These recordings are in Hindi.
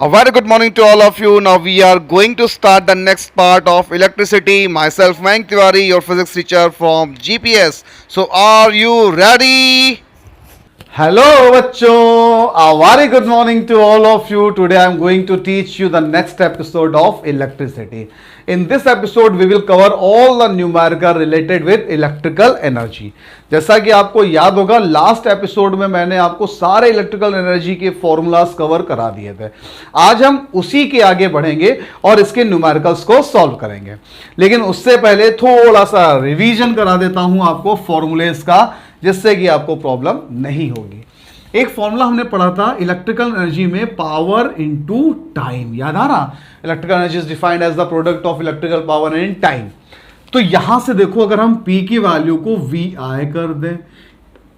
A very good morning to all of you. Now we are going to start the next part of electricity. Myself, Mayank Tiwari, your physics teacher from GPS. So are you ready? Hello बच्चों, a very good morning to all of you. Today I am going to teach you the next episode of electricity. In this episode we will cover all the numerical related with electrical energy. जैसा कि आपको याद होगा लास्ट एपिसोड में मैंने आपको सारे इलेक्ट्रिकल एनर्जी के फॉर्मूलाज कवर करा दिए थे. आज हम उसी के आगे बढ़ेंगे और इसके न्यूमेरिकल्स को सॉल्व करेंगे. लेकिन उससे पहले थोड़ा सा रिवीजन करा देता हूं आपको फॉर्मूलेज का, जिससे कि आपको प्रॉब्लम नहीं होगी. एक फॉर्मूला हमने पढ़ा था इलेक्ट्रिकल एनर्जी में, पावर इनटू टाइम. याद आ रहा? Electrical energy is defined as the product of electrical power in time. तो यहां से देखो, अगर हम P की वैल्यू को VI कर दें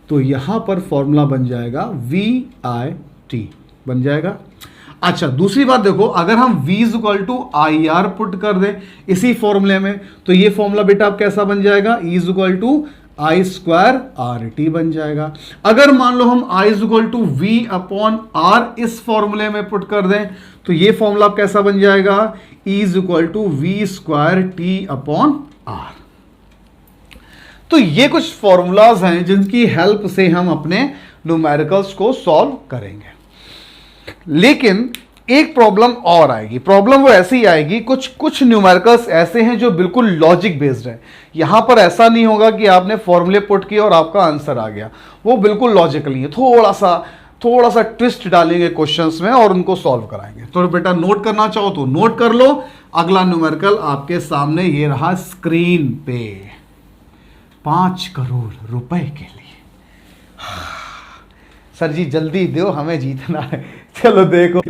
तो यहां पर फॉर्मूला बन जाएगा VIT बन जाएगा. अच्छा, दूसरी बात देखो, अगर हम V equal to IR put कर दें इसी फॉर्मूले में, तो ये फॉर्मूला बेटा अब कैसा बन जाएगा? E equal to I square RT बन जाएगा. अगर मान लो हम I equal to V upon R इस फॉर्मूले में पुट कर दें तो ये फॉर्मूला कैसा बन जाएगा? E equal to V square T upon R. तो ये कुछ फॉर्मूलाज हैं जिनकी हेल्प से हम अपने न्यूमेरिकल्स को सॉल्व करेंगे. लेकिन एक प्रॉब्लम और आएगी. प्रॉब्लम वो ऐसी आएगी, कुछ न्यूमेरिकल्स ऐसे हैं जो बिल्कुल लॉजिक बेस्ड है. यहां पर ऐसा नहीं होगा कि आपने फॉर्मूले पुट किया और आपका आंसर आ गया. वो बिल्कुल लॉजिकल नहीं है. थोड़ा सा ट्विस्ट डालेंगे क्वेश्चंस में और उनको सॉल्व कराएंगे. तो बेटा नोट करना चाहो तो नोट कर लो. अगला न्यूमेरिकल आपके सामने ये रहा स्क्रीन पे. 5 करोड़ रुपए के लिए. सर जी जल्दी दो, हमें जीतना है. चलो देखो,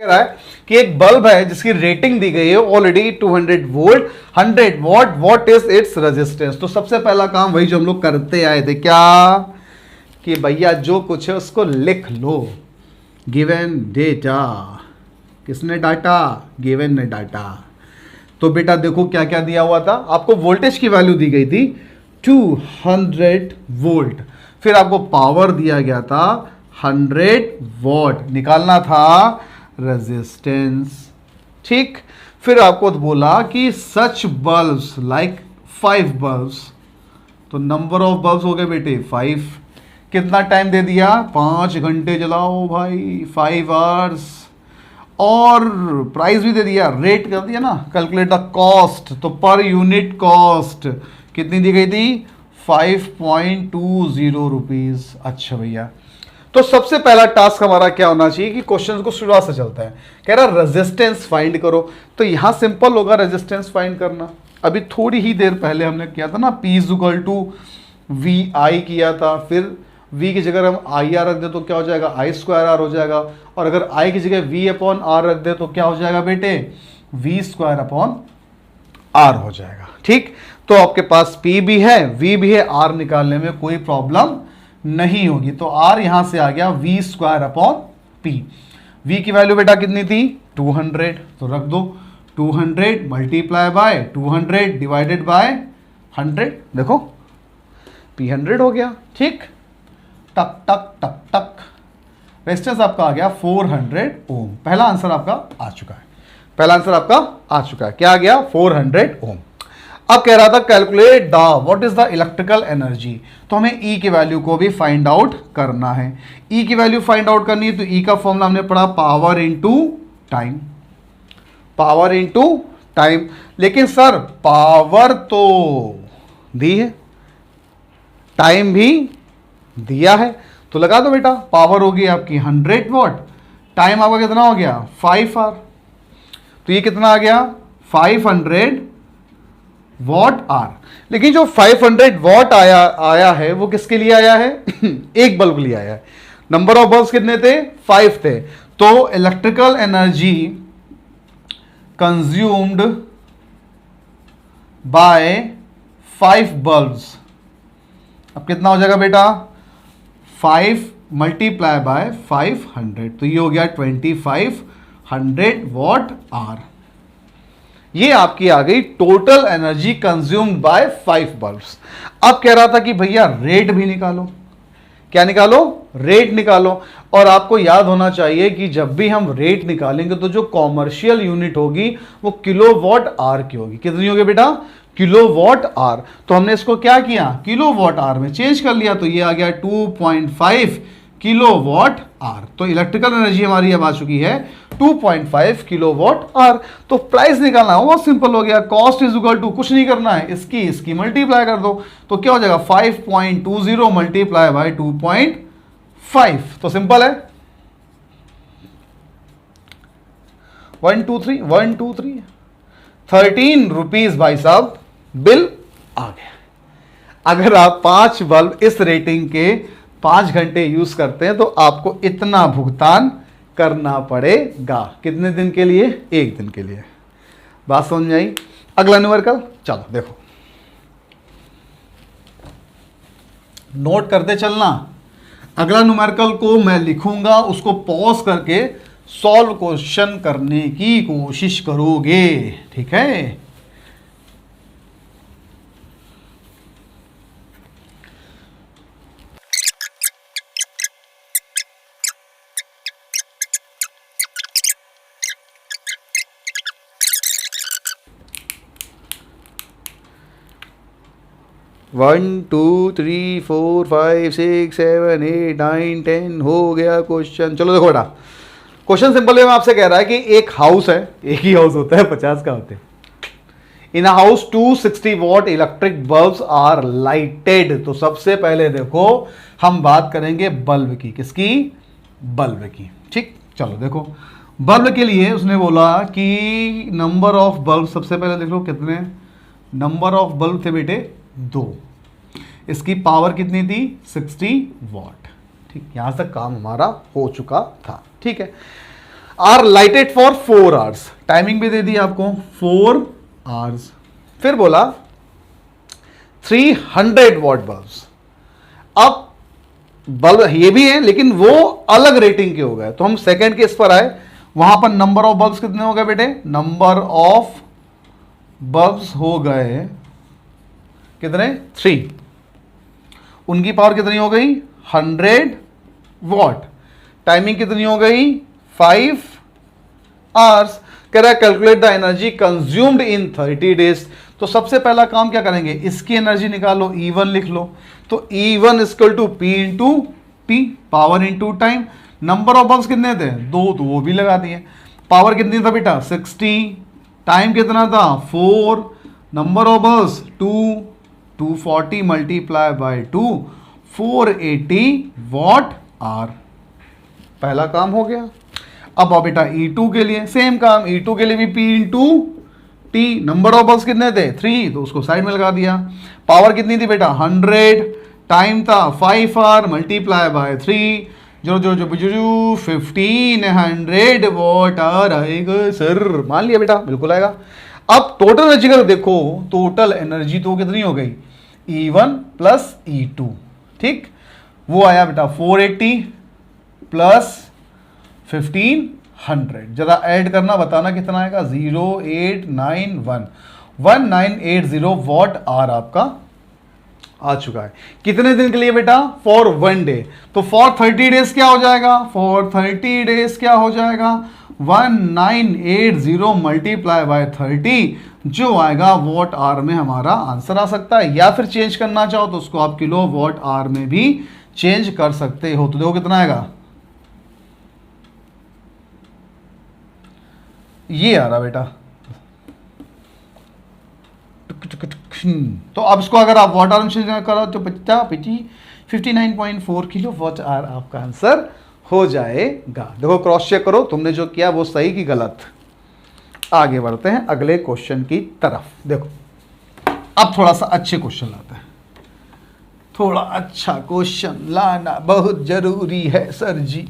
रहा है कि एक बल्ब है जिसकी रेटिंग दी गई है already 200 volt 100 what. What is its resistance? तो सबसे पहला काम वही जो हम लोग करते आए थे, क्या कि भैया जो कुछ है उसको लिख लो. Given data. किसने डाटा? गिवन ने डाटा. तो बेटा देखो क्या क्या दिया हुआ था. आपको वोल्टेज की वैल्यू दी गई थी 200 वोल्ट. फिर आपको पावर दिया गया था 100 वॉट. निकालना था रेजिस्टेंस. ठीक. फिर आपको बोला कि सच बल्ब्स लाइक 5 बल्ब्स. तो नंबर ऑफ बल्ब्स हो गए बेटे 5. कितना टाइम दे दिया? 5 घंटे जलाओ भाई, 5 आवर्स. और प्राइस भी दे दिया, रेट कर दिया ना, कैलकुलेट द कॉस्ट. तो पर यूनिट कॉस्ट कितनी दी गई थी? 5.20 रुपीज. अच्छा भैया, तो सबसे पहला टास्क हमारा क्या होना चाहिए कि क्वेश्चन को शुरुआत से चलता है. कह रहा रेजिस्टेंस फाइंड करो. तो यहां सिंपल होगा रेजिस्टेंस फाइंड करना. अभी थोड़ी ही देर पहले हमने किया था ना, P इक्वल टू VI किया था. फिर V की जगह हम IR रख दे तो क्या हो जाएगा? I स्क्वायर R हो जाएगा. और अगर I की जगह V अपॉन R रख दे तो क्या हो जाएगा बेटे? V स्क्वायर अपॉन R हो जाएगा. ठीक. तो आपके पास P भी है, V भी है, R निकालने में कोई प्रॉब्लम नहीं होगी. तो R यहां से आ गया V square upon P. V की वैल्यू बेटा कितनी थी? 200. तो रख दो 200 मल्टीप्लाई बाय 200 डिवाइडेड बाय 100. देखो P 100 हो गया. ठीक. टक टक टक टक. रेजिस्टेंस आपका आ गया 400 ओम. पहला आंसर आपका आ चुका है. क्या आ गया? 400 ओम. अब कह रहा था calculate the what is the electrical energy. तो हमें E की वैल्यू को भी फाइंड आउट करना है. E की वैल्यू फाइंड आउट करनी है तो E का फॉर्मूला हमने पढ़ा power into time. Power into time. लेकिन सर पावर तो दी है, टाइम भी दिया है. तो लगा दो बेटा, पावर होगी आपकी 100 वॉट, टाइम आपका कितना हो गया? 5 आवर. तो ये कितना आ गया? 500 वॉट आर. लेकिन जो 500 वॉट आया है वो किसके लिए आया है? एक बल्ब के लिए आया है. नंबर ऑफ बल्ब्स कितने थे? 5 थे. तो electrical energy consumed by 5 bulbs. अब कितना हो जाएगा बेटा? 5 मल्टीप्लाई बाय 500. तो ये हो गया 2500 वॉट आर. ये आपकी आ गई total energy consumed by 5 bulbs. अब कह रहा था कि भैया रेट भी निकालो। क्या निकालो? रेट निकालो। और आपको याद होना चाहिए कि जब भी हम रेट निकालेंगे तो जो कॉमर्शियल यूनिट होगी वो किलोवाट आवर की होगी। कितनी होगी बेटा? Kilowatt hour. तो हमने इसको क्या किया? किलोवाट आवर में चेंज कर लिया, तो ये आ गया 2.5 किलोवाट आवर। तो इलेक्ट्रिकल एनर्जी हमारी अब आ चुकी है 2.5 किलोवाट आवर। तो प्राइस निकालना बहुत सिंपल हो गया। कॉस्ट इज इक्वल टू कुछ नहीं करना है, इसकी मल्टीप्लाई कर दो। तो क्या हो जाएगा? 5.20 मल्टीप्लाई बाय 2.5। तो सिंपल है, 1 2 3 13 रुपीज भाई साहब बिल आ गया। अगर आप 5 बल्ब इस रेटिंग के 5 घंटे यूज करते हैं तो आपको इतना भुगतान करना पड़ेगा। कितने दिन के लिए? 1 दिन के लिए। बात समझ में आई? अगला न्यूमेरिकल चलो देखो, नोट करते चलना। अगला न्यूमेरिकल को मैं लिखूंगा, उसको पॉज करके सॉल्व क्वेश्चन करने की कोशिश करोगे, ठीक है? वन टू थ्री फोर 5 6 7 8 9 10 हो गया क्वेश्चन। चलो देखो बेटा, क्वेश्चन सिंपल वे में आपसे कह रहा है कि एक हाउस है, एक ही हाउस होता है, 50 का होते हैं। In house 260 watt electric bulbs are lighted. तो सबसे पहले देखो हम बात करेंगे बल्ब की। किसकी? बल्ब की। ठीक, चलो देखो बल्ब के लिए उसने बोला कि नंबर ऑफ बल्ब, सबसे पहले देख लो कितने नंबर ऑफ बल्ब थे बेटे? 2। इसकी पावर कितनी थी? 60 वॉट। ठीक, यहां तक काम हमारा हो चुका था। ठीक है, are lighted for 4 hours. Timing भी दे दी आपको 4 आवर्स। फिर बोला 300 वॉट बल्ब्स। अब बल्ब ये भी है लेकिन वो अलग रेटिंग के हो गए। तो हम सेकंड केस पर आए, वहां पर नंबर ऑफ बल्ब्स कितने हो गए बेटे? नंबर ऑफ बल्ब्स हो गए कितने? 3। उनकी पावर कितनी हो गई? 100 वॉट। टाइमिंग कितनी हो गई? 5 आवर्स। कह रहा है calculate the energy consumed in 30 days. तो सबसे पहला काम क्या करेंगे? इसकी एनर्जी निकालो, E1 लिख लो। तो E1 equal to P into T, power into time. Number of bulbs कितने थे? 2, तो वो भी लगा दिए। पावर कितनी था बेटा? 60। टाइम कितना था? 4। Number of bulbs 240 multiply by 2, 480 watt hour. पहला काम हो गया। अब बेटा E2 के लिए सेम काम, E2 के लिए भी P into T. Number of bulbs कितने थे? 3, तो उसको साइड में लगा दिया। पावर कितनी थी बेटा? 100। टाइम था 5 आवर मल्टीप्लाई बाय 3, जो 1500 वॉट आवर आएगा सर। मान लिया बेटा, बिल्कुल आएगा। अब टोटल एनर्जी का देखो, टोटल एनर्जी तो कितनी हो गई? E1 plus E2। ठीक, वो आया बेटा 480 प्लस 1500। जरा ऐड करना, बताना कितना आएगा? 0891 1980 वॉट आवर आपका आ चुका है। कितने दिन के लिए बेटा? For 1 day. तो फॉर 30 डेज क्या हो जाएगा? फॉर 30 डेज क्या हो जाएगा? 1980 मल्टीप्लाई बाय 30, जो आएगा वॉट आवर में हमारा आंसर आ सकता है। या फिर चेंज करना चाहो तो उसको आप किलो वॉट आवर में भी चेंज कर सकते हो। तो देखो कितना आएगा? ये आ रहा बेटा। तो अब इसको अगर आप वॉट आवर में चेंज करो तो 59.4 किलो वॉट आवर आपका आंसर हो जाएगा। देखो क्रॉस चेक करो, तुमने जो किया वो सही कि गलत। आगे बढ़ते हैं अगले क्वेश्चन की तरफ। देखो अब थोड़ा सा अच्छे क्वेश्चन लाते हैं। थोड़ा अच्छा क्वेश्चन लाना बहुत जरूरी है सर जी।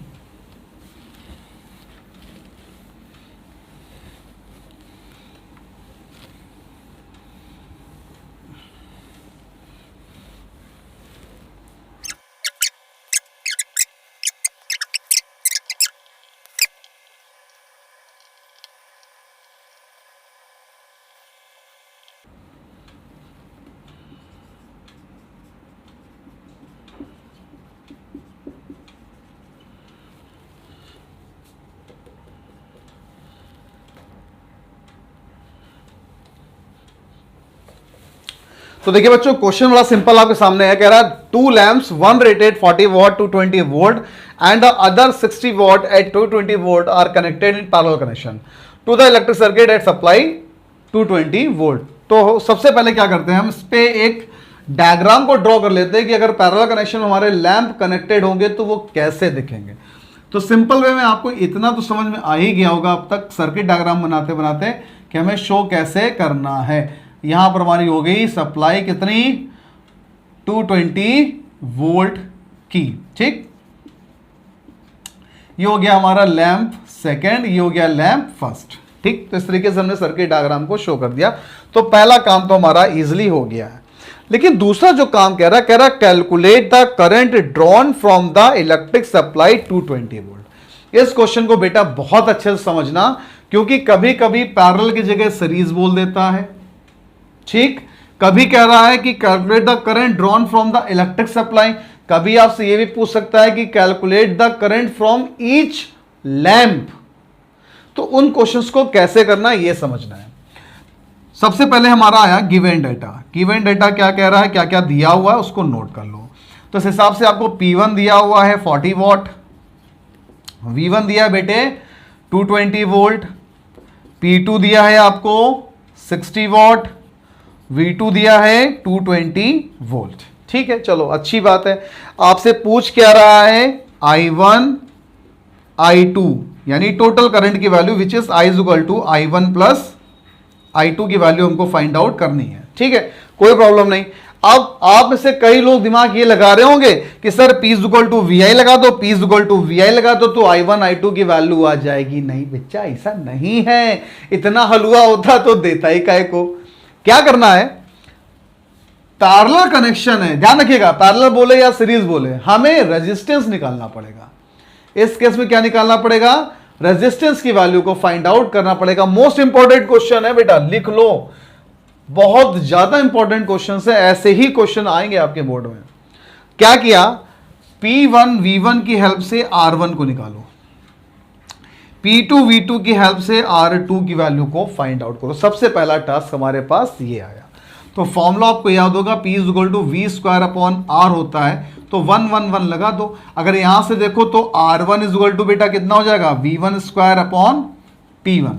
तो देखिए बच्चों, क्वेश्चन बड़ा सिंपल आपके सामने है। कह रहा है 2 lamps, one rated 40 watt two 20 volt and the other 60 watt at 220 volt are connected in parallel connection to the electric circuit at supply 220 volt. तो सबसे पहले क्या करते हैं, हम इस पे एक डायग्राम को ड्रॉ कर लेते हैं कि अगर पैरेलल कनेक्शन में हमारे लैंप कनेक्टेड होंगे तो वो कैसे दिखेंगे। तो सिंपल वे में आपको इतना तो समझ में आ ही गया होगा अब तक सर्किट डायग्राम बनाते बनाते कि हमें शो कैसे करना है। यहां पर हमारी हो गई सप्लाई कितनी, 220 वोल्ट की, ठीक। ये हो गया हमारा लैंप सेकंड, ये हो गया लैंप फर्स्ट, ठीक। तो इस तरीके से हमने सर्किट डायग्राम को शो कर दिया। तो पहला काम तो हमारा इजीली हो गया है। लेकिन दूसरा जो काम कह रहा है calculate the current drawn from the electric supply 220 volt. इस क्वेश्चन को बेटा बहुत अच्छे से समझना, क्योंकि कभी कभी पैरेलल की जगह सीरीज बोल देता है, ठीक। कभी कह रहा है कि calculate the current drawn from the electric supply, कभी आपसे यह भी पूछ सकता है कि calculate the current from each lamp. तो उन क्वेश्चंस को कैसे करना है यह समझना है। सबसे पहले हमारा आया गिवन डेटा। गिवन डेटा क्या कह रहा है, क्या क्या दिया हुआ है उसको नोट कर लो। तो इस हिसाब से आपको P1 दिया हुआ है 40 वॉट, V1 दिया है बेटे 220 वोल्ट, P2 दिया है आपको 60 वॉट, V2 दिया है 220 वोल्ट, ठीक है। चलो अच्छी बात है। आपसे पूछ क्या रहा है, I1 I2 यानी टोटल करंट की value which is I equal to I1 plus I2 की वैल्यू हमको फाइंड आउट करनी है, ठीक है, कोई प्रॉब्लम नहीं। अब आप में से कई लोग दिमाग ये लगा रहे होंगे कि sir P equal to VI लगा दो, P इक्वल टू VI लगा दो तो I1 I2 की वैल्यू आ जाएगी। नहीं बच्चा, ऐसा नहीं है। इतना हलवा होता तो देता ही काहे को। क्या करना है, पैरेलल कनेक्शन है, ध्यान रखिएगा, पैरेलल बोले या सीरीज बोले, हमें रेजिस्टेंस निकालना पड़ेगा। इस केस में क्या निकालना पड़ेगा, रेजिस्टेंस की वैल्यू को फाइंड आउट करना पड़ेगा। मोस्ट इंपॉर्टेंट क्वेश्चन है बेटा, लिख लो, बहुत ज्यादा इंपॉर्टेंट क्वेश्चन है। ऐसे ही क्वेश्चन आएंगे आपके बोर्ड में। क्या किया, P1 V1 की हेल्प से R1 को निकालो, P2 V2 की हेल्प से R2 की वैल्यू को फाइंड आउट करो। सबसे पहला टास्क हमारे पास ये आया। तो फॉर्मूला आपको याद होगा, P equal to V square upon R होता है, तो 1 1 1 लगा दो। अगर यहां से देखो तो R1 इक्वल टू बेटा कितना हो जाएगा, V1 स्क्वायर अपॉन P1,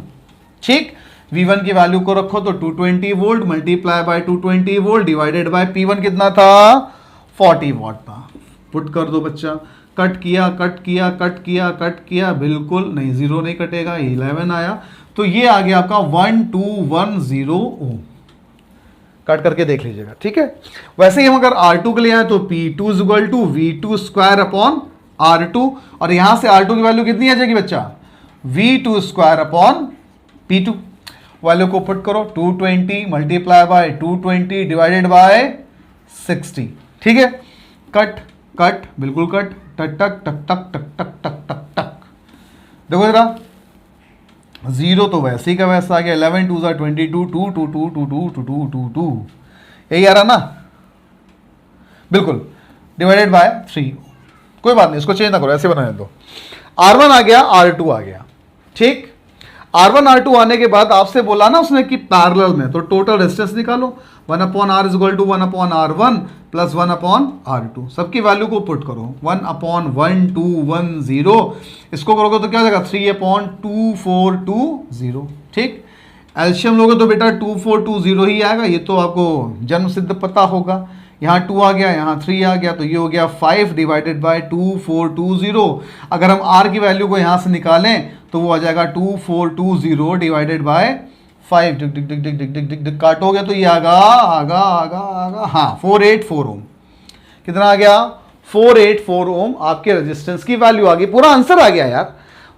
ठीक। V1 की वैल्यू को रखो तो 220 volt multiply by 220 volt divided by P1 कितना था, 40 वॉट था। पुट कर दो बच्चा, कट किया कट किया कट किया कट किया, बिल्कुल नहीं, जीरो नहीं कटेगा, 11 आया। तो ये आ गया आपका 1210 ओम। कट करके देख लीजिएगा, ठीक है। वैसे ही हम अगर R2 के लिए आए तो P2 equal to V2 square upon R2, और यहां से R2 की वैल्यू कितनी आ जाएगी बच्चा, V2 square upon P2। Value को पुट करो, 220 मल्टीप्लाई बाय 220 डिवाइडेड बाय 60, ठीक है। कट कट बिल्कुल कट, टक टक टक टक टक टक टक टक टक। देखो जरा, जीरो तो वैसे ही का वैसा आ गया, 11 2 22 2 2 2 2 2 2 2 2, यही आ रहा ना, बिल्कुल, डिवाइडेड बाय 3। कोई बात नहीं, इसको चेंज ना करो, ऐसे बनाने दो। R1 आ गया, R2 आ गया, ठीक। R1 R2 आने के बाद आपसे बोला ना उसने कि पैरेलल में, तो टोटल रेजिस्टेंस निकालो, 1 upon R equal to 1 upon R1 plus 1 upon R2। सबकी वैल्यू को पुट करो, 1 अपॉन 1210, इसको करोगे तो क्या हो जाएगा, 3 अपॉन 2420, ठीक। एल्शियम लोगे तो बेटा 2420 ही आएगा, ये तो आपको जन्म सिद्ध पता होगा। यहाँ 2 आ गया, यहाँ 3 आ गया, तो ये हो गया 5 डिवाइडेड बाय 2420। अगर हम R की वैल्यू को यहाँ से निकालें तो वो आ जाएगा 2420 डिवाइडेड बाय 5। डिक डिक डिक डिक डिक डिक डिक डिक काटोगे तो ये आगा आगा आगा आगा, हाँ 484 ओम। कितना आ गया, 484 ओम आपके रेजिस्टेंस की वैल्यू आ गई। पूरा आंसर आ गया यार,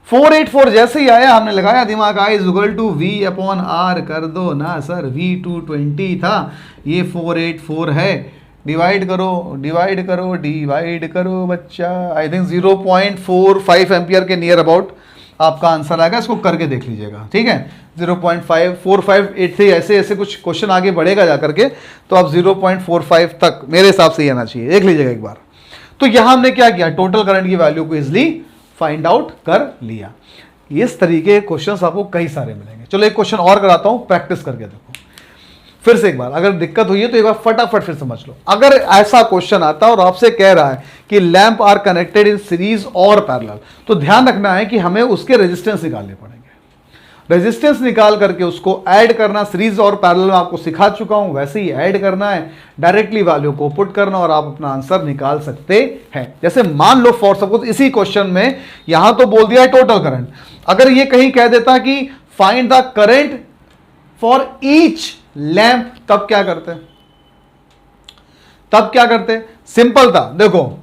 484 जैसे ही आया हमने लगाया दिमाग, I equal to V upon R कर दो ना सर, V 220 था, ये 484 है, डिवाइड करो डिवाइड करो डिवाइड करो बच्चा। आई थिंक 0.45 एम्पियर के नियर अबाउट आपका आंसर आएगा। इसको करके देख लीजिएगा, ठीक है। 0.54583 ऐसे ऐसे कुछ क्वेश्चन आगे बढ़ेगा जा करके, तो आप 0.45 तक मेरे हिसाब से ही आना चाहिए, देख लीजिएगा एक बार। तो यहां हमने क्या किया, टोटल करंट की वैल्यू को इजिली फाइंड आउट कर लिया। इस तरीके के क्वेश्चंस आपको कई सारे मिलेंगे। चलो एक क्वेश्चन और कराता हूं, प्रैक्टिस करके देखो। फिर से एक बार अगर दिक्कत हुई है तो एक बार फटाफट फिर समझ लो। अगर ऐसा क्वेश्चन आता है और आपसे कह रहा है कि lamp are connected in series और पैरेलल, तो ध्यान रखना है कि हमें उसके रेजिस्टेंस निकालने पड़ेंगे। रेजिस्टेंस निकाल करके उसको ऐड करना, सीरीज और पैरेलल में आपको सिखा चुका हूं, वैसे ही ऐड करना है, डायरेक्टली वैल्यू को पुट करना और आप अपना आंसर निकाल सकते हैं। जैसे मान लो फॉर सपोज इसी क्वेश्चन में यहां तो बोल दिया है टोटल करंट, अगर ये कहीं कह देता कि find the current for each lamp, तब क्या करते? तब क्या करते? सिंपल था, देखो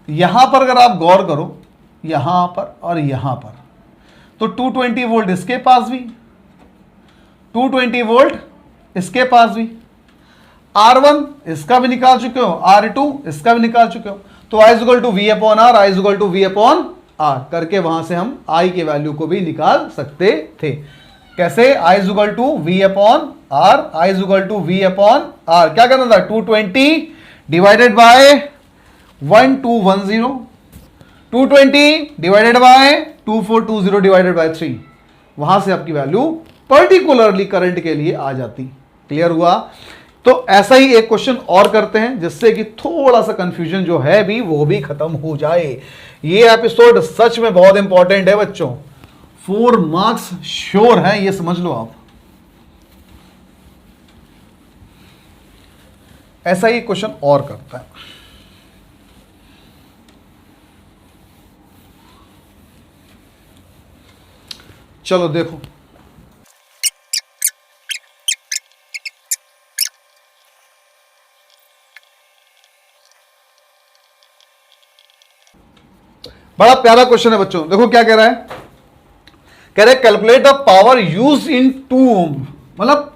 यहां पर अगर आप गौर करो, यहां पर और यहां पर, तो 220 वोल्ट इसके पास भी, 220 वोल्ट इसके पास भी, R1 इसका भी निकाल चुके हो, R2 इसका भी निकाल चुके हो, तो I equal to V upon R, I equal to V upon R करके वहां से हम I के वैल्यू को भी निकाल सकते थे। कैसे? I equal to V upon R, I equal to V upon R, क्या करना था? 220 divided by 1210, 220 divided by 2420 divided by 3, वहां से आपकी वैल्यू पर्टिकुलरली करंट के लिए आ जाती। क्लियर हुआ? तो ऐसा ही एक क्वेश्चन और करते हैं जिससे कि थोड़ा सा कंफ्यूजन जो है भी वो भी खत्म हो जाए। ये एपिसोड सच में बहुत इंपॉर्टेंट है बच्चों, 4 मार्क्स श्योर है, ये समझ लो आप। ऐसा ही क्वेश्चन और करता है। चलो देखो, बड़ा प्यारा क्वेश्चन है बच्चों। देखो क्या कह रहा है, कह रहे calculate the power use in 2 ओम, मतलब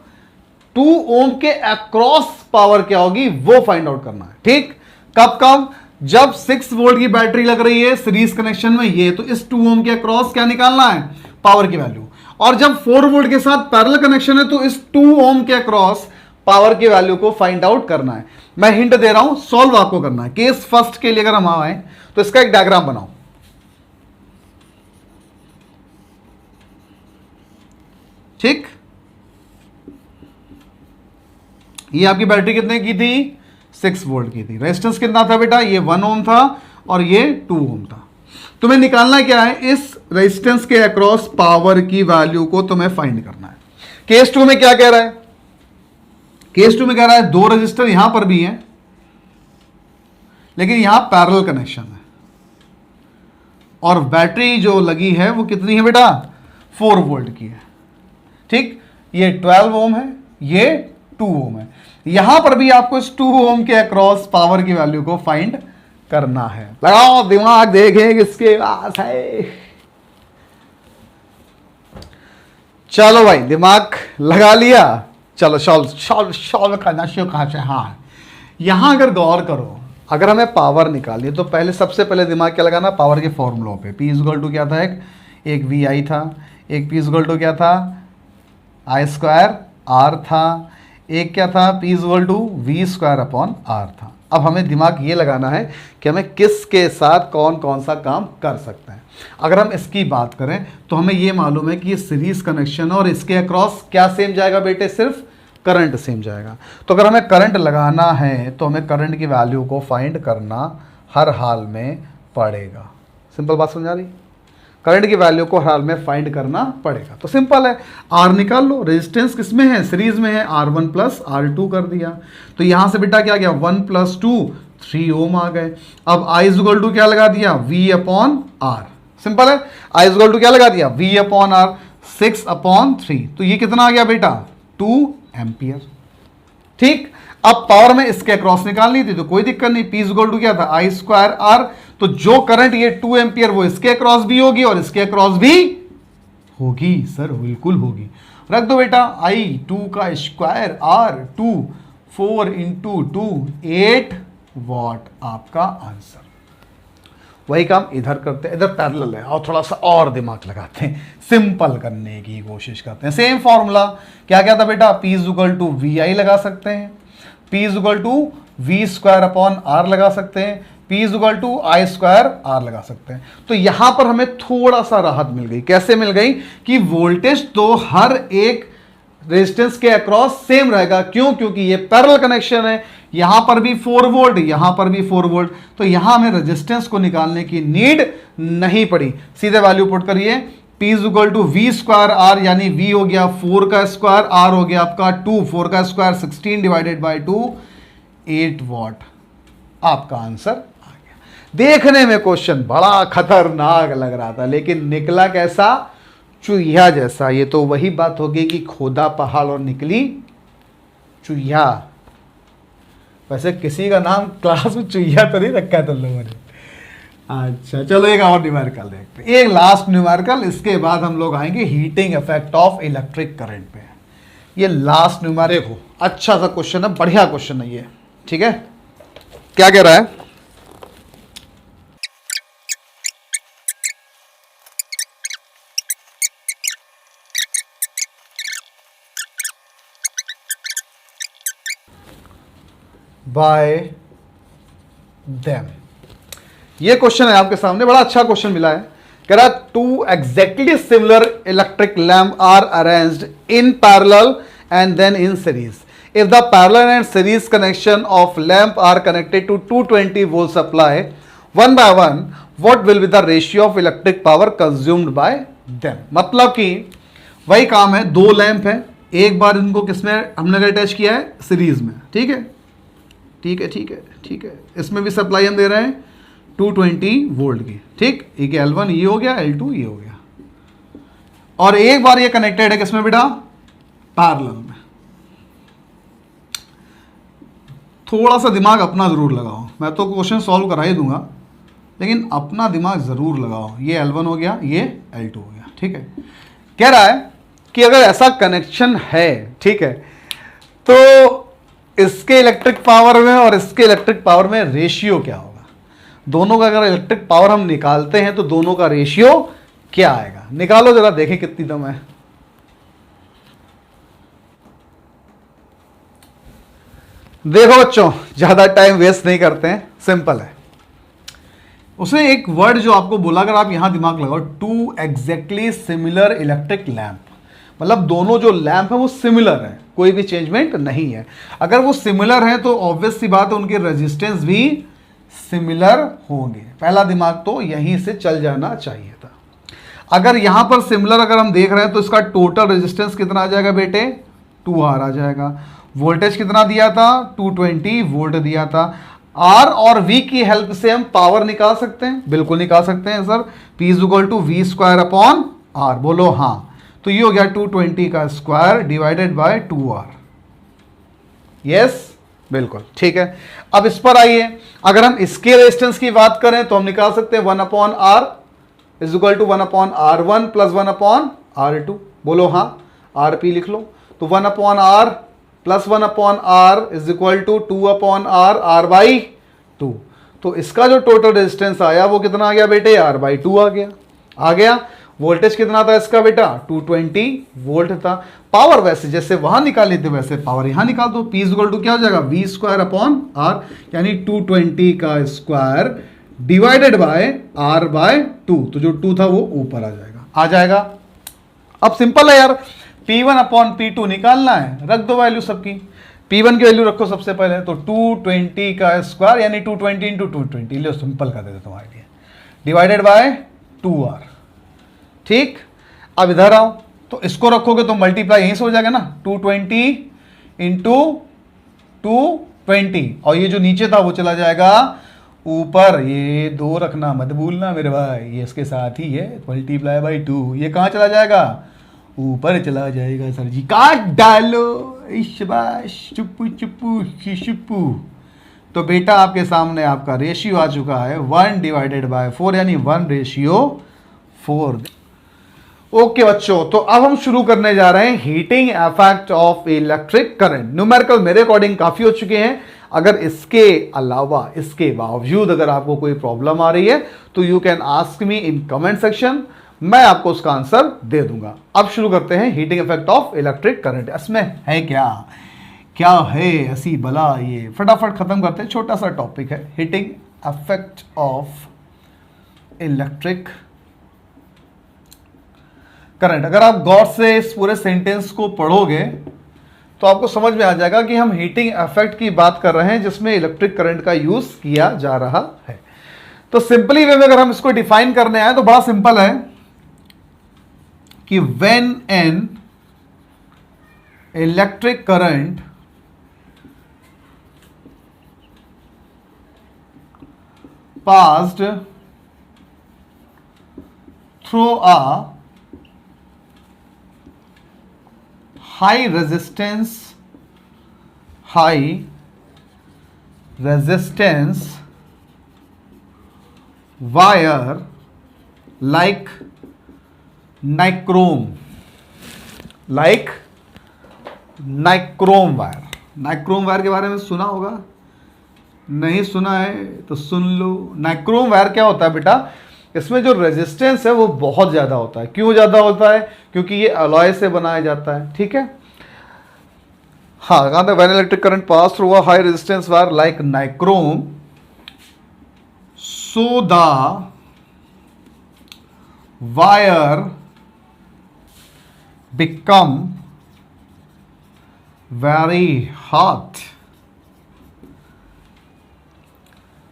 2 ओम के अक्रॉस पावर क्या होगी वो फाइंड आउट करना है। ठीक, कब कब? जब 6 वोल्ट की बैटरी लग रही है सीरीज कनेक्शन में ये, तो इस 2 ओम के अक्रॉस क्या निकालना है? पावर की वैल्यू। और जब 4 वोल्ट के साथ पैरेलल कनेक्शन है तो इस 2 ओम के अक्रॉस पावर की वैल्यू को फाइंड आउट करना है। मैं हिंट दे रहा हूं, सॉल्व आपको करना है। केस फर्स्ट के लिए अगर हम आए तो इसका एक डायग्राम बनाओ। ठीक, ये आपकी बैटरी कितने की थी? 6 वोल्ट की थी। रेजिस्टेंस कितना था बेटा? ये 1 ओम था और ये 2 ओम था। तुम्हें निकालना क्या है? इस रेजिस्टेंस के अक्रॉस पावर की वैल्यू को तुम्हें फाइंड करना है। केस 2 में क्या कह रहा है? केस 2 में कह रहा है 2 रेजिस्टर यहां पर भी हैं, लेकिन यहां पैरेलल कनेक्शन है और बैटरी जो लगी है वो कितनी है बेटा? 4 वोल्ट की है। ठीक, ये 12 ओम है, ये 2 ओम है। यहां पर भी आपको इस 2 ओम के अक्रॉस पावर की वैल्यू को फाइंड करना है। लगाओ दिमाग, देखें किसके पास है। चलो भाई, दिमाग लगा लिया। चलो सॉल्व करना शुरू कहां से? हाँ, यहां अगर गौर करो, अगर हमें पावर निकालनी है तो पहले सबसे पहले दिमाग क्या लगाना? पावर के फॉर्मूलों पे। P इक्वल टू क्या था? एक VI था, एक P इक्वल टू क्या था? I स्क्वायर R था, एक क्या था? P equal to V square upon R था। अब हमें दिमाग ये लगाना है कि हमें किसके साथ कौन कौन सा काम कर सकते हैं। अगर हम इसकी बात करें तो हमें ये मालूम है कि ये सीरीज कनेक्शन और इसके अक्रॉस क्या सेम जाएगा बेटे? सिर्फ करंट सेम जाएगा। तो अगर हमें करंट लगाना है तो हमें करंट की वैल्यू को फाइंड करना हर हाल में पड़ेगा। सिंपल बात समझा रही? करंट की वैल्यू को हर हाल में फाइंड करना पड़ेगा। तो सिंपल है, R निकाल लो। रेजिस्टेंस किसमें है? सीरीज में है, R1 प्लस R2 कर दिया। तो यहां से बेटा क्या गया? 1 प्लस 2 3 ओम आ गए। अब I इक्वल टू क्या लगा दिया? V upon R। सिंपल है, I इक्वल टू क्या लगा दिया? V upon R, 6 upon 3। तो ये कितना आ गया बेटा? 2 एम्पियर। ठीक, अब पावर में इसके अक्रॉस निकालनी थी तो कोई दिक्कत नहीं। P इक्वल टू क्या था? I square R। तो जो करंट ये 2 एम्पियर वो इसके अक्रॉस भी होगी और इसके अक्रॉस भी होगी। सर बिल्कुल होगी। रख दो बेटा, I2 का स्क्वायर R2, 4 इंटू 2 8 वॉट आपका आंसर। वही काम इधर करते हैं, इधर पैरेलल है और थोड़ा सा और दिमाग लगाते हैं, सिंपल करने की कोशिश करते हैं। सेम फॉर्मूला क्या क्या था बेटा? P इक्वल टू VI लगा सकते हैं, P equal to V square upon R लगा सकते हैं, P equal to I square R लगा सकते हैं। तो यहां पर हमें थोड़ा सा राहत मिल गई। कैसे मिल गई? कि वोल्टेज तो हर एक रेजिस्टेंस के अक्रॉस सेम रहेगा। क्यों? क्योंकि ये पैरेलल कनेक्शन है, यहां पर भी 4 वोल्ट, यहां पर भी 4 वोल्ट, तो यहां हमें रेजिस्टेंस को निकालने की नीड नहीं पड़ी। सीधे वैल्यू पुट करिए, P is equal to V square R, यानी V हो गया 4 का स्क्वायर, R हो गया आपका 2, 4 का स्क्वायर 16 डिवाइडेड बाई 2, 8 वॉट। आपका आंसर आ गया। देखने में क्वेश्चन बड़ा खतरनाक लग रहा था, लेकिन निकला कैसा? चुहिया जैसा। ये तो वही बात होगी कि खोदा पहाड़ और निकली चुहिया। वैसे किसी का नाम क्लास में चुहिया तो नहीं रखा है तुम लोगों ने। अच्छा चलो एक और न्यूमेरिकल देखते हैं, एक लास्ट न्यूमेरिकल, इसके बाद हम लोग आएंगे heating effect of electric current पे। ये लास्ट न्यूमेरिकल हो, अच्छा सा क्वेश्चन है, बढ़िया क्वेश्चन है ये। ठीक है, क्या कह रहा है? Bye them. ये क्वेश्चन है आपके सामने, बड़ा अच्छा क्वेश्चन मिला है। कह रहा two exactly similar electric lamp are arranged in parallel and then in series. If the parallel and series connection of lamp are connected to 220 volt supply 1 by 1, what will be the ratio of electric power consumed by them. मतलब कि वही काम है, दो लैंप है, एक बार इनको किसमें हमने अटैच किया है? सीरीज में। ठीक है, ठीक है, ठीक है, ठीक है। इसमें भी सप्लाई हम दे रहे हैं 220 वोल्ट की। ठीक, एक L1 ये हो गया, L2 ये हो गया, और एक बार ये कनेक्टेड है किसमें बेटा? पैरेलल में। थोड़ा सा दिमाग अपना जरूर लगाओ, मैं तो क्वेश्चन सॉल्व करा ही दूंगा, लेकिन अपना दिमाग जरूर लगाओ। ये L1 हो गया, ये L2 हो गया। ठीक है, कह रहा है कि अगर ऐसा कनेक्शन है, ठीक है, तो इसके इलेक्ट्रिक पावर में और इसके इलेक्ट्रिक पावर में रेशियो क्या होगा? दोनों का अगर इलेक्ट्रिक पावर हम निकालते हैं तो दोनों का रेशियो क्या आएगा? निकालो जरा, देखें कितनी दम है। देखो बच्चों, ज्यादा टाइम वेस्ट नहीं करते हैं, सिंपल है। उसने एक वर्ड जो आपको बोला, अगर आप यहां दिमाग लगाओ, two exactly similar electric lamp, मतलब दोनों जो लैंप है वो सिमिलर है, कोई भी चेंजमेंट नहीं है। अगर वो सिमिलर है तो ऑब्वियस सी बात है उनके रेजिस्टेंस भी सिमिलर होंगे। पहला दिमाग तो यहीं से चल जाना चाहिए था। अगर यहां पर सिमिलर अगर हम देख रहे हैं तो इसका टोटल रेजिस्टेंस कितना आ जाएगा बेटे? 2R आ जाएगा। वोल्टेज कितना दिया था? 220 वोल्ट दिया था। R और V की हेल्प से हम पावर निकाल सकते हैं, बिल्कुल निकाल सकते हैं sir. P is equal to V square upon R, बोलो हाँ। तो ये हो गया 220 का square divided bye 2R। Yes, बिल्कुल ठीक है। अब इस पर आइए, अगर हम इसके रेजिस्टेंस की बात करें तो हम निकाल सकते हैं 1 upon R is equal to 1 upon R1 plus 1 upon R2, बोलो हाँ। RP लिख लो, तो 1 upon R plus 1 upon R is equal to 2 upon R by 2। तो इसका जो टोटल रेजिस्टेंस आया वो कितना आ गया बेटे? R बाई 2 आ गया। आ गया। वोल्टेज कितना था इसका बेटा? 220 वोल्ट था। पावर वैसे जैसे वहां निकाली थी वैसे पावर यहां निकाल दो। P इज इक्वल टू क्या हो जाएगा? V स्क्वायर अपॉन R, यानी 220 का square divided by R by 2। तो जो 2 था वो ऊपर आ जाएगा, आ जाएगा। अब सिंपल है यार, P1 अपॉन P2 निकालना है, रख दो वैल्यू सबकी। P1 की वैल्यू रखो सबसे पहले, तो 220 का स्क्वायर यानी 220 इंटू 220, लो सिंपल कर देते तुम्हारे लिए, डिवाइडेड बाय 2R। ठीक, अब इधर आओ, तो इसको रखोगे तो मल्टीप्लाई यहीं से हो जाएगा ना, 220 इंटू 220, और ये जो नीचे था वो चला जाएगा ऊपर। ये 2 रखना मत भूलना मेरे भाई, ये इसके साथ ही है, मल्टीप्लाई बाई 2। ये कहाँ चला जाएगा? ऊपर चला जाएगा। सर जी काट डालो, शाबाश, चुप्पू चुप्पू शिशुप्पू। तो बेटा आपके सामने आपका रेशियो आ चुका है 1 डिवाइडेड बाय 4, यानी 1:4। ओके बच्चों, तो अब हम शुरू करने जा रहे हैं heating effect of electric current. Numerical मेरे अकॉर्डिंग काफी हो चुके हैं। अगर इसके अलावा, इसके बावजूद अगर आपको कोई प्रॉब्लम आ रही है तो you can ask me in comment section, मैं आपको उसका आंसर दे दूंगा। अब शुरू करते हैं heating effect of electric current. इसमें है क्या, क्या है ऐसी बला, ये फटाफट खत्म करते हैं। छोटा सा टॉपिक है, heating effect of electric current. अगर आप गौर से इस पूरे सेंटेंस को पढ़ोगे तो आपको समझ में आ जाएगा कि हम हीटिंग इफेक्ट की बात कर रहे हैं जिसमें इलेक्ट्रिक करंट का यूज किया जा रहा है। तो सिंपली वे में अगर हम इसको डिफाइन करने आए तो बड़ा सिंपल है कि when an electric current passed through a high resistance wire like nichrome wire. Nichrome wire के बारे में सुना होगा, नहीं सुना है तो सुन लो। नाइक्रोम वायर क्या होता है बेटा, इसमें जो रेजिस्टेंस है वो बहुत ज़्यादा होता है। क्यों ज़्यादा होता है? क्योंकि ये अलॉय से बनाया जाता है, ठीक है। हाँ, कहा था when electric current pass through a high resistance wire like nichrome so the wire become very hot.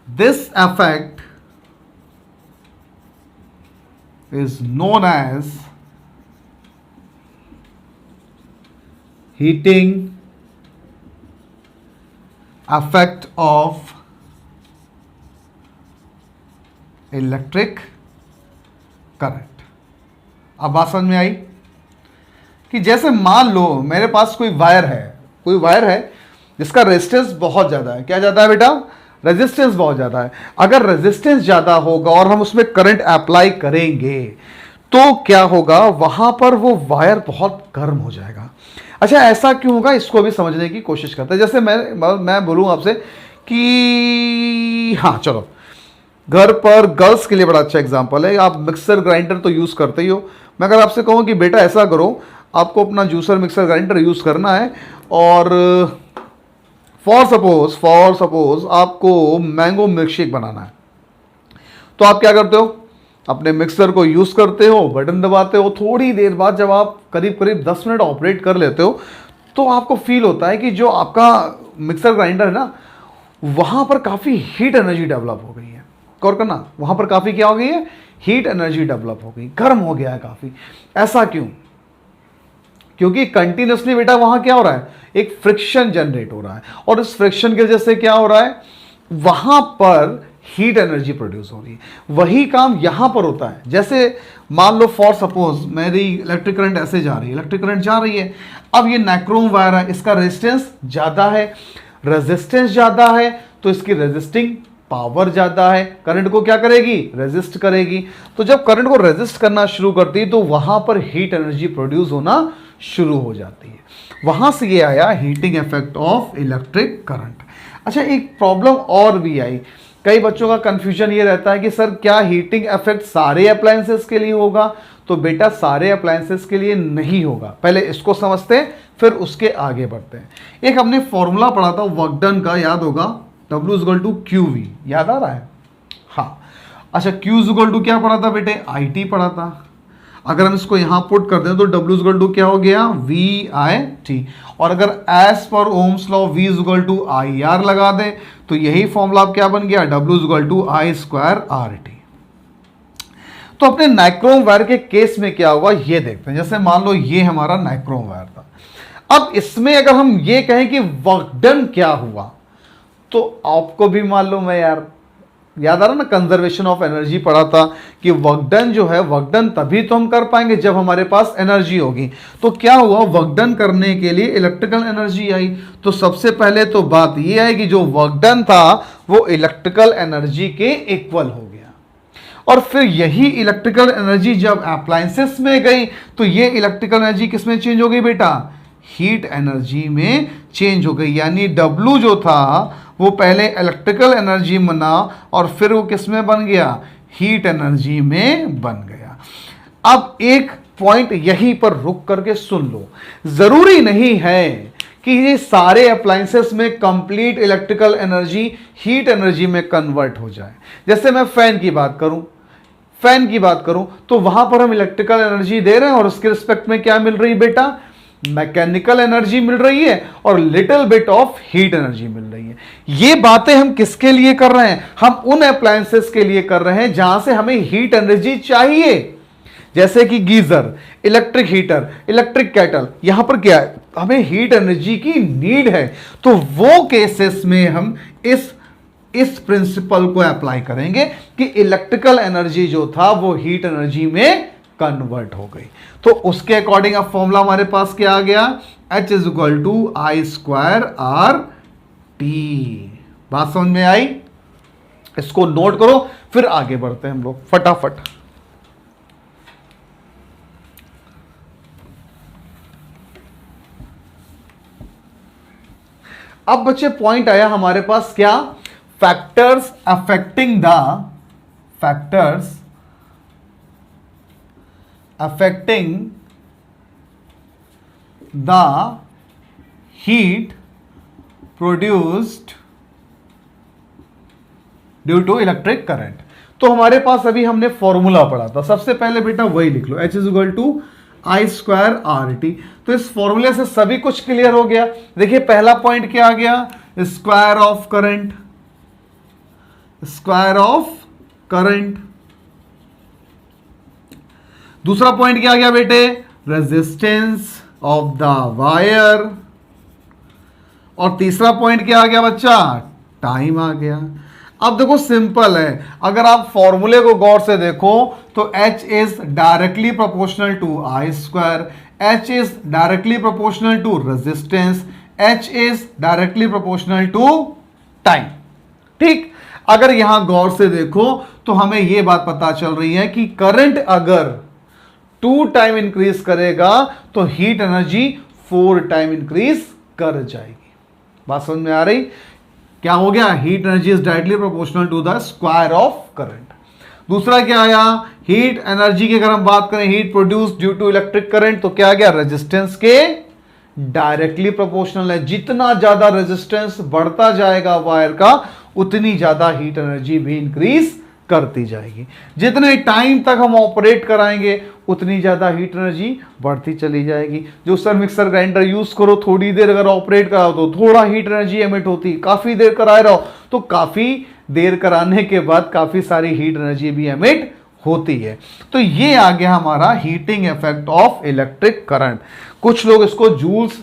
This effect is known as heating effect of electric current. अब बात समझ में आई कि जैसे मान लो मेरे पास कोई वायर है जिसका रेजिस्टेंस बहुत ज़्यादा है। क्या ज़्यादा है बेटा? रेजिस्टेंस बहुत ज़्यादा है। अगर रेजिस्टेंस ज़्यादा होगा और हम उसमें करंट अप्लाई करेंगे तो क्या होगा, वहां पर वो वायर बहुत गर्म हो जाएगा। अच्छा, ऐसा क्यों होगा इसको भी समझने की कोशिश करते हैं। जैसे मैं बोलूँ आपसे कि हाँ चलो, घर पर गर्ल्स के लिए बड़ा अच्छा एग्जाम्पल है। आप मिक्सर ग्राइंडर तो यूज़ करते ही हो। मैं अगर आपसे कहूँ कि बेटा ऐसा करो, आपको अपना जूसर मिक्सर ग्राइंडर यूज़ करना है और फॉर सपोज आपको मैंगो मिल्कशेक बनाना है, तो आप क्या करते हो? अपने मिक्सर को यूज़ करते हो, बटन दबाते हो। थोड़ी देर बाद जब आप करीब 10 मिनट ऑपरेट कर लेते हो तो आपको फील होता है कि जो आपका मिक्सर ग्राइंडर है ना, वहाँ पर काफ़ी हीट एनर्जी डेवलप हो गई है। गौर करना, वहाँ पर काफ़ी क्या हो गई है? हीट एनर्जी डेवलप हो गई, गर्म हो गया है काफ़ी। ऐसा क्यों? क्योंकि कंटिन्यूसली बेटा वहाँ क्या हो रहा है? एक फ्रिक्शन जनरेट हो रहा है और इस फ्रिक्शन की वजह से क्या हो रहा है? वहाँ पर हीट एनर्जी प्रोड्यूस हो रही है। वही काम यहाँ पर होता है। जैसे मान लो फॉर सपोज मेरी इलेक्ट्रिक करंट ऐसे जा रही है, इलेक्ट्रिक करंट जा रही है। अब ये नाइक्रोम वायर है, इसका रेजिस्टेंस ज़्यादा है। रेजिस्टेंस ज़्यादा है तो इसकी रेजिस्टिंग पावर ज़्यादा है। करंट को क्या करेगी? रेजिस्ट करेगी। तो जब करंट को रेजिस्ट करना शुरू करती है तो वहाँ पर हीट एनर्जी प्रोड्यूस होना शुरू हो जाती है। वहाँ से ये आया heating effect of electric current. अच्छा, एक प्रॉब्लम और भी आई। कई बच्चों का कंफ्यूजन ये रहता है कि सर क्या हीटिंग इफेक्ट सारे अप्लायंसेस के लिए होगा? तो बेटा सारे अप्लायंसेस के लिए नहीं होगा। पहले इसको समझते हैं फिर उसके आगे बढ़ते हैं। एक हमने फॉर्मूला पढ़ा था वर्क डन का, याद होगा, W=QV, याद आ रहा है? हाँ। अच्छा, Q= क्या पढ़ा था बेटे? IT पढ़ा था। अगर हम इसको यहां पुट कर दें तो W क्या हो गया? VIT। और अगर as per Ohm's law V=IR लगा दें तो यही फॉर्मूला अब क्या बन गया? W=I²RT। तो अपने नाइक्रोम वायर के केस में क्या हुआ ये देखते हैं। जैसे मान लो ये हमारा नाइक्रोम वायर था। अब इसमें अगर हम ये कहें कि वर्क डन क्या हुआ तो आपको भी मालूम है यार, याद आ रहा ना, कंजर्वेशन ऑफ एनर्जी पढ़ा था कि वर्क डन जो है, वर्क डन तभी तो हम कर पाएंगे जब हमारे पास एनर्जी होगी। तो क्या हुआ? वर्क डन करने के लिए इलेक्ट्रिकल एनर्जी आई। तो सबसे पहले तो बात यह है कि जो वर्क डन था वो इलेक्ट्रिकल एनर्जी के इक्वल हो गया। और फिर यही इलेक्ट्रिकल एनर्जी जब अप्लायंसेस में गई तो ये इलेक्ट्रिकल एनर्जी किस में चेंज हो गई बेटा? हीट एनर्जी में चेंज हो गई। यानी W जो था वो पहले इलेक्ट्रिकल एनर्जी बना और फिर वो किस में बन गया? हीट एनर्जी में बन गया। अब एक पॉइंट यहीं पर रुक करके सुन लो। जरूरी नहीं है कि ये सारे अप्लायंसेस में complete electrical energy heat energy में कन्वर्ट हो जाए। जैसे मैं फैन की बात करूं, फैन की बात करूं तो वहां पर हम इलेक्ट्रिकल एनर्जी दे रहे हैं और उसके रिस्पेक्ट में क्या मिल रही है बेटा, मैकेनिकल एनर्जी मिल रही है और little bit of heat energy मिल रही है। ये बातें हम किसके लिए कर रहे हैं, हम उन अप्लायंसेस के लिए कर रहे हैं जहां से हमें हीट एनर्जी चाहिए, जैसे कि geyser, electric heater, electric kettle. यहां पर क्या है, हमें हीट एनर्जी की नीड है, तो वो केसेस में हम इस प्रिंसिपल को अप्लाई करेंगे कि इलेक्ट्रिकल एनर्जी जो था वो हीट एनर्जी में कन्वर्ट हो गई। तो उसके अकॉर्डिंग अब फॉर्मूला हमारे पास क्या आ गया, H is equal to I square R T. बात समझ में आई, इसको नोट करो, फिर आगे बढ़ते हैं हम लोग फटाफट। अब बच्चे पॉइंट आया हमारे पास क्या, factors affecting the heat produced due to electric current. तो हमारे पास अभी हमने फॉर्मूला पढ़ा था, सबसे पहले बेटा वही लिख लो, H is equal to I square R T. तो इस फॉर्मूले से सभी कुछ क्लियर हो गया। देखिए पहला पॉइंट क्या आ गया, square of current, square of current. दूसरा पॉइंट क्या आ गया बेटे, रेजिस्टेंस ऑफ द वायर। और तीसरा पॉइंट क्या आ गया बच्चा, टाइम आ गया। अब देखो सिंपल है, अगर आप फॉर्मूले को गौर से देखो तो H is directly proportional to I square, H is directly proportional to resistance, H is directly proportional to time. ठीक, अगर यहां गौर से देखो तो हमें यह बात पता चल रही है कि करंट अगर 2 टाइम इंक्रीज करेगा तो हीट एनर्जी 4 टाइम इंक्रीज कर जाएगी। बात समझ में आ रही, क्या हो गया, heat energy is directly proportional to the square of current. दूसरा क्या आया, हीट एनर्जी की अगर हम बात करें, heat produce due to electric current, तो क्या आ गया, रेजिस्टेंस के डायरेक्टली प्रोपोर्शनल है। जितना ज्यादा रेजिस्टेंस बढ़ता जाएगा वायर का, उतनी ज्यादा हीट एनर्जी भी इंक्रीज करती जाएगी। जितने टाइम तक हम ऑपरेट कराएंगे उतनी ज्यादा हीट एनर्जी बढ़ती चली जाएगी। जो सर मिक्सर ग्राइंडर यूज करो, थोड़ी देर अगर ऑपरेट कराओ तो थोड़ा हीट एनर्जी एमिट होती, काफी देर कराए रहो तो काफी देर कराने के बाद काफी सारी हीट एनर्जी भी एमिट होती है। तो ये आ गया हमारा heating effect of electric current. कुछ लोग इसको जूल्स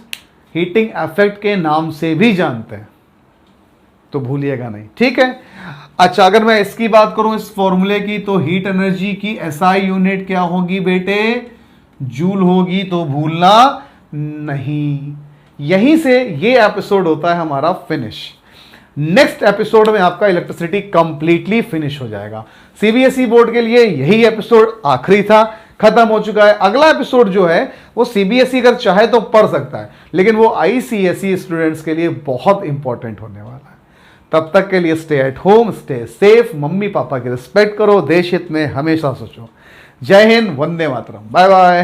हीटिंग इफेक्ट के नाम से भी जानते हैं, तो भूलिएगा नहीं, ठीक है। अच्छा, अगर मैं इसकी बात करूं इस फॉर्मूले की, तो हीट एनर्जी की एसआई यूनिट क्या होगी बेटे, जूल होगी, तो भूलना नहीं। यहीं से ये एपिसोड होता है हमारा फिनिश। नेक्स्ट एपिसोड में आपका इलेक्ट्रिसिटी कंप्लीटली फिनिश हो जाएगा। सीबीएसई बोर्ड के लिए यही एपिसोड आखिरी था, खत्म हो चुका है। अगला एपिसोड जो है वो सीबीएसई अगर चाहे तो पढ़ सकता है, लेकिन वो आईसीएसई स्टूडेंट्स के लिए बहुत इंपॉर्टेंट होने वाला है। तब तक के लिए stay at home, stay safe, mummy papa की रिस्पेक्ट करो, देश हित में हमेशा सोचो। जय हिंद, वंदे मातरम, बाय बाय।